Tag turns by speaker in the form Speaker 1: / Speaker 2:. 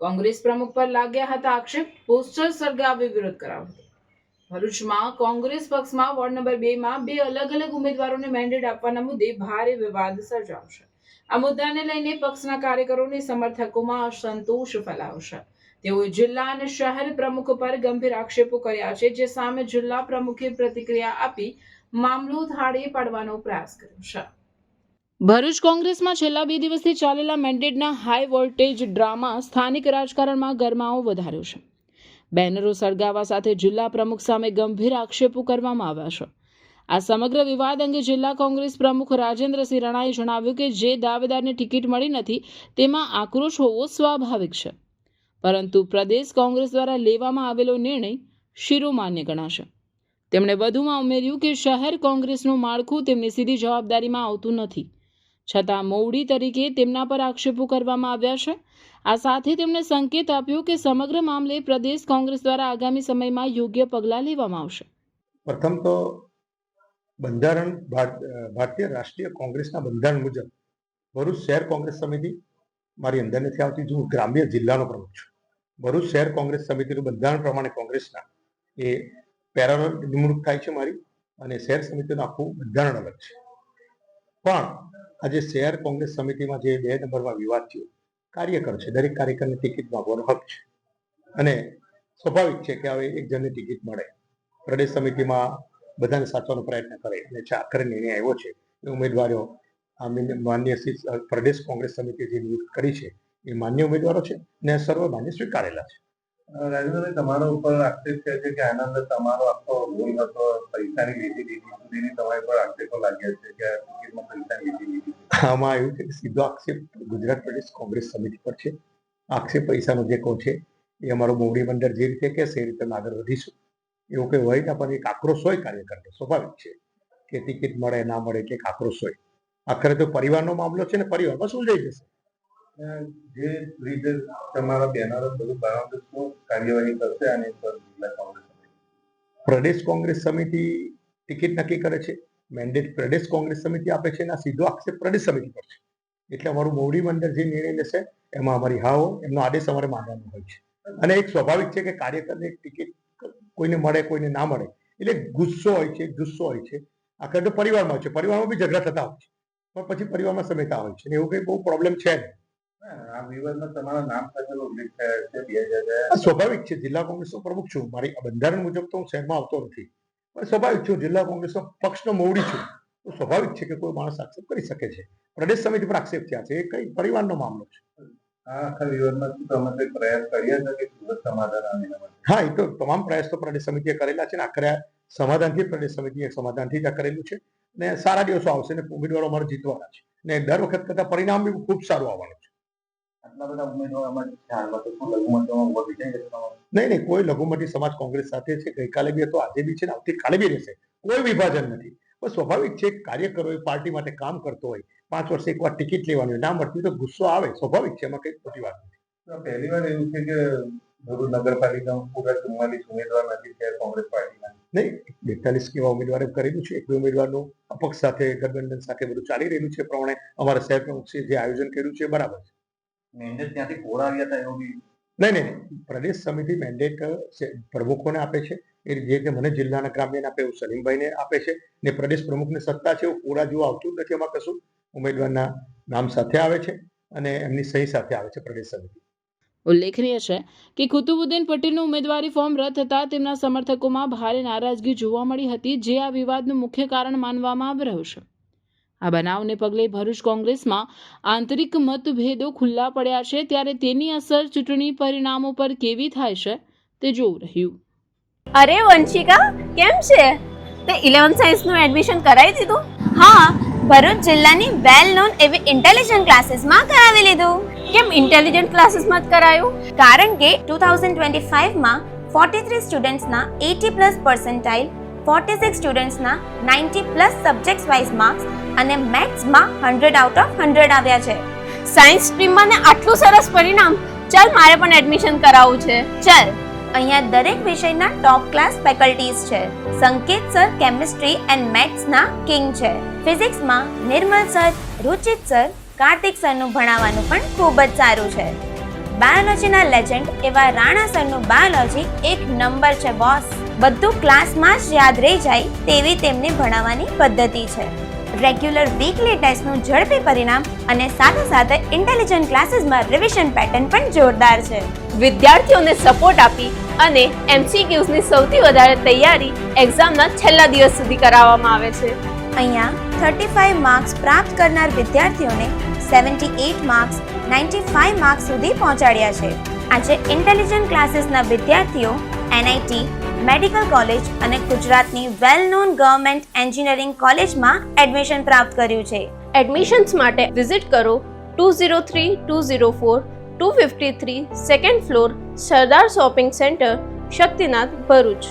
Speaker 1: કોંગ્રેસ પ્રમુખ પર લાગ્યા હતા આક્ષેપ, પોસ્ટર સળગાવી વિરોધ કરાયો હતો। ભરૂચમાં કોંગ્રેસ પક્ષમાં વોર્ડ નંબર 2 માં બે અલગ અલગ ઉમેદવારોને મેન્ડેટ આપવાના મુદ્દે ભારે વિવાદ સર્જાયો છે। આ મુદ્દાને લઈને પક્ષના કાર્યકરોની સમર્થકોમાં અસંતોષ ફેલાયો છે। તેઓએ જિલ્લા અને શહેર પ્રમુખ પર ગંભીર આક્ષેપો કર્યા છે, જે સામે જિલ્લા પ્રમુખે પ્રતિક્રિયા આપી મામલો થાળે પાડવાનો પ્રયાસ કર્યો છે। ભરૂચ કોંગ્રેસમાં છેલ્લા 2 દિવસથી ચાલેલા મેન્ડેટના હાઈ વોલ્ટેજ ડ્રામા સ્થાનિક રાજકારણમાં ગરમાવો વધાર્યો છે। બેનરો સળગાવવા સાથે જિલ્લા પ્રમુખ સામે ગંભીર આક્ષેપો કરવામાં આવ્યા છે। આ સમગ્ર વિવાદ અંગે જિલ્લા કોંગ્રેસ પ્રમુખ રાજેન્દ્રસિંહ રાણાએ જણાવ્યું કે જે દાવેદારને ટિકિટ મળી નથી તેમાં આક્રોશ હોવો સ્વાભાવિક છે, પરંતુ પ્રદેશ કોંગ્રેસ દ્વારા લેવામાં આવેલો નિર્ણય શિરોમાન્ય ગણાશે। તેમણે વધુમાં ઉમેર્યું કે શહેર કોંગ્રેસનું માળખું તેમની સીધી જવાબદારીમાં આવતું નથી, છતાં મોવડી તરીકે તેમના પર આક્ષેપો કરવામાં આવ્યા છે। આ સાથે તેમણે સંકેત આપ્યો કે સમગ્ર મામલે પ્રદેશ કોંગ્રેસ દ્વારા આગામી સમયમાં યોગ્ય પગલાં લેવામાં આવશે।
Speaker 2: પ્રથમ તો બંધારણ ભારતીય રાષ્ટ્રીય કોંગ્રેસના બંધારણ મુજબ ભરૂચ શહેર કોંગ્રેસ સમિતિ મારી અંદર નથી આવતી। હું ગ્રામ્ય જિલ્લાનો પ્રમુખ છું। ભરૂચ શહેર કોંગ્રેસ સમિતિનું બંધારણ પ્રમાણે કોંગ્રેસના એ પેરાલલ નિમણૂક થાય છે મારી, અને શહેર સમિતિનું આખું બંધારણ અલગ છે। પણ આજે શહેર કોંગ્રેસ સમિતિમાં જે 2 નંબરમાં વિવાદ થયો, કાર્યકર છે, દરેક કાર્યકરને ટિકિટ માંગવાનો હક છે, અને સ્વાભાવિક છે કે હવે એક જણને ટિકિટ મળે, પ્રદેશ સમિતિમાં બધાને સાચવાનો પ્રયત્ન કરે અને આખરે નિર્ણય આવ્યો છે એ ઉમેદવારો માન્ય પ્રદેશ કોંગ્રેસ સમિતિએ જે નિયુક્ત કરી છે એ માન્ય ઉમેદવારો છે ને સર્વમાન્ય સ્વીકારેલા છે।
Speaker 3: રાજેન્દ્રભાઈ, તમારા ઉપર આક્ષેપ છે કે આના અંદર તમારો આખો રોલ હતો, પૈસાની લેતી દીધી સુધીની તમારી પર આક્ષેપો લાગ્યા છે કે ટિકિટમાં પૈસાની લેતી દીધી।
Speaker 2: આમાં આવ્યું છે કે સીધો આક્ષેપ ગુજરાત પ્રદેશ કોંગ્રેસ સમિતિ પર છે। આક્ષેપ પૈસાનો જે કહો છે એ અમારો મોવડી મંડળ જે રીતે કહેશે એ રીતે આગળ વધીશું। એવું કંઈ હોય ના, પણ એક આક્રોશ હોય કાર્યકરને, સ્વાભાવિક છે કે ટિકિટ મળે ના મળે એટલે એક આક્રોશ હોય। આખરે તો પરિવારનો મામલો છે ને, પરિવારમાં સુલઝાઈ જશે।
Speaker 3: જે રીતે તમારા બેનરો બધું બનાવતું, શું કાર્યવાહી કરશે આની પર જિલ્લા કોંગ્રેસ સમિતિ?
Speaker 2: પ્રદેશ કોંગ્રેસ સમિતિ ટિકિટ નક્કી કરે છે, મેન્ડેટ પ્રદેશ કોંગ્રેસ સમિતિ આપે છે, અને સીધો આક્ષેપ પ્રદેશ સમિતિ પર છે। એટલે અમારું મોવડી મંડળ જે નિર્ણય લેશે એમાં અમારી હા હોય, એમનો આદેશ અમારે માનવાનો હોય છે। અને એક સ્વાભાવિક છે કે કાર્યકરને ટિકિટ કોઈને મળે કોઈને ના મળે એટલે ગુસ્સો હોય છે, જુસ્સો હોય છે। આખરે તો પરિવારમાં હોય છે, પરિવારમાં બી ઝઘડા થતા હોય છે, પણ પછી પરિવારમાં સમેતા હોય છે, એવું કંઈ બહુ પ્રોબ્લેમ છે નહીં।
Speaker 3: આ વિવાદમાં તમારા નામ સાથેનો ઉલ્લેખ થયા છે 2000।
Speaker 2: સ્વાભાવિક છે, જિલ્લા કોંગ્રેસનો પ્રમુખ છું, મારી બંધારણ મુજબ તો હું શહેરમાં આવતો નથી, પણ સ્વાભાવિક છું, જિલ્લા કોંગ્રેસનો પક્ષનો મોવડી છું, તો સ્વાભાવિક છે કે કોઈ માણસ આક્ષેપ કરી શકે છે। પ્રદેશ સમિતિ પર આક્ષેપ થયા છે, એ કઈ પરિવારનો મામલો છે।
Speaker 3: આ આખા વિવાદમાં શું તમે કોઈ પ્રયાસ કર્યા છે કે સુરત સમાધાન આવે?
Speaker 2: હા, એ તો તમામ પ્રયાસ તો પ્રદેશ સમિતિએ કરેલા છે ને આખરે સમાધાનથી પ્રદેશ સમિતિએ સમાધાનથી જ આ કરેલું છે, ને સારા દિવસો આવશે ને ઉમેદવારો અમારે જીતવાના છે, ને દર વખત કરતા પરિણામ બી ખૂબ સારું આવવાનું છે।
Speaker 3: આટલા બધા ઉમેદવારોમાં હાલમાં તો શું લઘુમતીમાં ઉભો વિજય છે?
Speaker 2: નહીં, કોઈ લઘુમતી સમાજ કોંગ્રેસ સાથે છે, ગઈકાલે બી હતો, આજે બી છે ને આવતીકાલે બી રહેશે, કોઈ વિભાજન નથી। પણ સ્વાભાવિક છે કાર્યકરો પાર્ટી માટે કામ કરતો હોય, 5 વર્ષે એકવાર ટિકિટ લેવાની હોય, ના મળતી તો ગુસ્સો આવે, સ્વાભાવિક છે, એમાં કઈ ખોટી વાત નથી।
Speaker 3: પહેલી વાર એવું છે કે ભરૂચ નગરપાલિકામાં પૂરા 44 ઉમેદવાર નથી થયા કોંગ્રેસ પાર્ટીના?
Speaker 2: નહીં, 42 કેવા ઉમેદવારે કરેલું છે, એક બે ઉમેદવારનું અપક્ષ સાથે ગઠબંધન સાથે બધું ચાલી રહ્યું છે, પ્રમાણે અમારા શહેર પ્રમુખે જે આયોજન કર્યું છે બરાબર છે।
Speaker 3: મેન્ડેટ ત્યાંથી કોડ આવ્યા હતા એવું બી?
Speaker 2: નહીં, પ્રદેશ સમિતિ મેન્ડેટ પ્રમુખોને આપે છે, એ જે રીતે મને જિલ્લાના ગ્રામ્યને આપે એવું સલીમભાઈને આપે છે, ને પ્રદેશ પ્રમુખની સત્તા છે, એવું કોડા જેવું આવતું જ નથી। એમાં કશું ઉમેદવારના નામ સાથે આવે છે અને એમની સહી સાથે આવે છે પ્રદેશ સમિતિ।
Speaker 1: ઉલ્લેખનીય છે કે કુતુબુદ્દીન પટેલનું ઉમેદવારી ફોર્મ રદ થતાં તેમના સમર્થકોમાં ભારે નારાજગી જોવા મળી હતી, જે આ વિવાદનું મુખ્ય કારણ માનવામાં આવી રહ્યું છે। આ બનાવને પગલે ભરૂચ કોંગ્રેસમાં આંતરિક મતભેદો ખુલ્લા પડ્યા છે, ત્યારે તેની અસર ચૂંટણી પરિણામો પર કેવી થાય છે તે જોવું રહ્યું।
Speaker 4: અરે વંશિકા, કેમ છે? તે 11th સાયન્સનું એડમિશન કરાવી દીધું? હા, ભરૂચ જિલ્લાની વેલ નોન એવી ઇન્ટેલિજન્ટ ક્લાસીસમાં કરાવી લીધું। કેમ ઇન્ટેલિજન્ટ ક્લાસીસમાં જ કરાયું? કારણ કે 2025માં 43 સ્ટુડન્ટ્સના 80+ પર્સન્ટાઇલ, 46 સ્ટુડન્ટ્સના 90+ સબ્જેક્ટ્સ વાઇઝ માર્ક્સ અને મેથ્સમાં 100 આઉટ ઓફ 100 આવ્યા છે। સાયન્સ સ્ટ્રીમમાં ને આટલું સરસ પરિણામ! ચાલ, મારે પણ એડમિશન કરાવવું છે। ચાલ, અહીંયા દરેક વિષયના ટોપ ક્લાસ ફેકલ્ટીઝ છે। સંકેત સર કેમિસ્ટ્રી એન્ડ મેથ્સના કિંગ છે। ફિઝિક્સમાં નિર્મલ સર, રુચિત સર, કાર્તિક સરનું ભણાવવાનું પણ ખૂબ જ સારું છે। બાયોલોજીના લેજેન્ડ એવા રાણા સરનું બાયોલોજી એક નંબર છે બોસ. બધું ક્લાસમાં જ યાદ રહી જાય તેવી તેમની ભણાવવાની પદ્ધતિ છે. રેગ્યુલર વીકલી ટેસ્ટનું ઝડપી પરિણામ અને સાથે સાથે ઇન્ટેલિજન્ટ ક્લાસીસમાં રિવિઝન પેટર્ન પણ જોરદાર છે.
Speaker 5: વિદ્યાર્થીઓને સપોર્ટ આપી અને MCQsની સૌથી વધારે તૈયારી એક્ઝામના છેલ્લા દિવસ સુધી કરાવવામાં આવે છે.
Speaker 4: અહીંયા 35 માર્ક્સ પ્રાપ્ત કરનાર વિદ્યાર્થીઓને 78 માર્ક્સ 95 માર્ક્સ સુધી પહોંચાડ્યા છે. આજે ઇન્ટેલિજન્ટ ક્લાસીસના વિદ્યાર્થીઓ NIT, મેડિકલ કોલેજ અને ગુજરાતની વેલ નોન ગવર્મેન્ટ એન્જિનિયરિંગ કોલેજમાં એડમિશન પ્રાપ્ત કર્યું છે.
Speaker 5: એડમિશન્સ માટે વિઝિટ કરો 203-204-253 સેકન્ડ ફ્લોર સરદાર શોપિંગ સેન્ટર, શક્તિનાથ, ભરૂચ.